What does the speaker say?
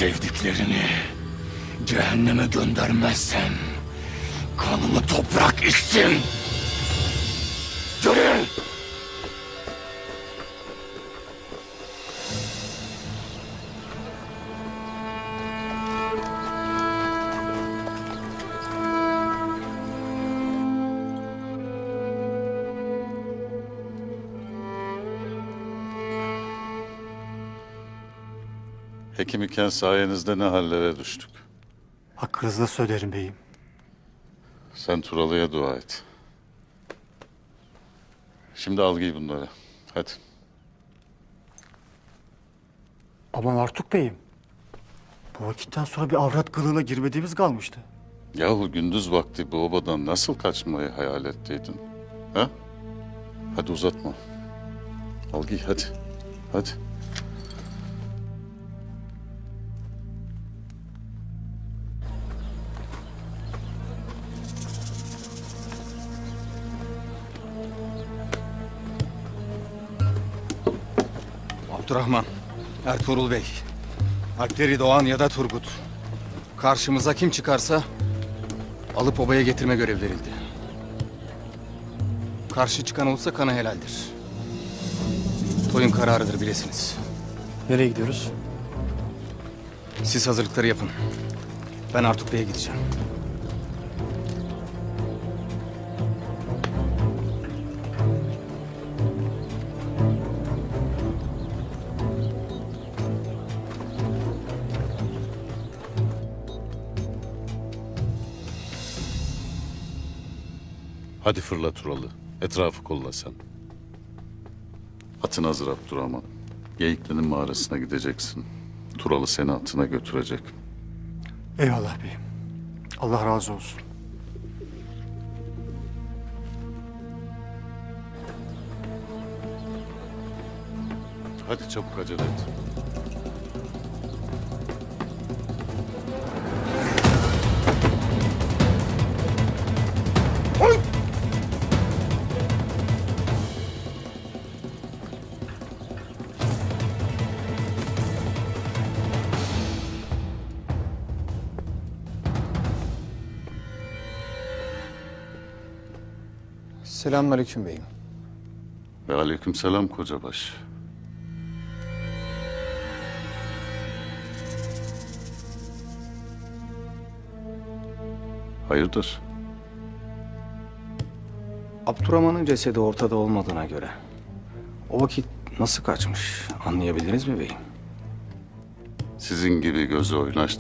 Sevdiklerini cehenneme göndermezsen kanımı toprak içsin. Yürüyün! Hekim iken sayenizde ne hallere düştük. Hakkınızda söylerim beyim. Sen Turalı'ya dua et. Şimdi al giy bunları. Hadi. Aman Artuk beyim. Bu vakitten sonra bir avrat kılığına girmediğimiz kalmıştı. Yahu gündüz vakti bu obadan nasıl kaçmayı hayal ettiydin? Ha? Hadi uzatma. Al giy hadi. Hadi. Abdurrahman, Ertuğrul Bey, Alpleri Doğan ya da Turgut. Karşımıza kim çıkarsa alıp obaya getirme görev verildi. Karşı çıkan olsa kanı helaldir. Toyun kararıdır bilesiniz. Nereye gidiyoruz? Siz hazırlıkları yapın. Ben Artuk Bey'e gideceğim. Hadi fırla Turalı. Etrafı kolla sen. Atın hazır Abdurrahman. Geyikli'nin mağarasına gideceksin. Turalı seni atına götürecek. Eyvallah beyim. Allah razı olsun. Hadi çabuk acele et. Selamünaleyküm beyim. Ve aleykümselam kocabaş. Hayırdır? Abdurrahman'ın cesedi ortada olmadığına göre o vakit nasıl kaçmış anlayabildiniz mi beyim? Sizin gibi gözü oynaş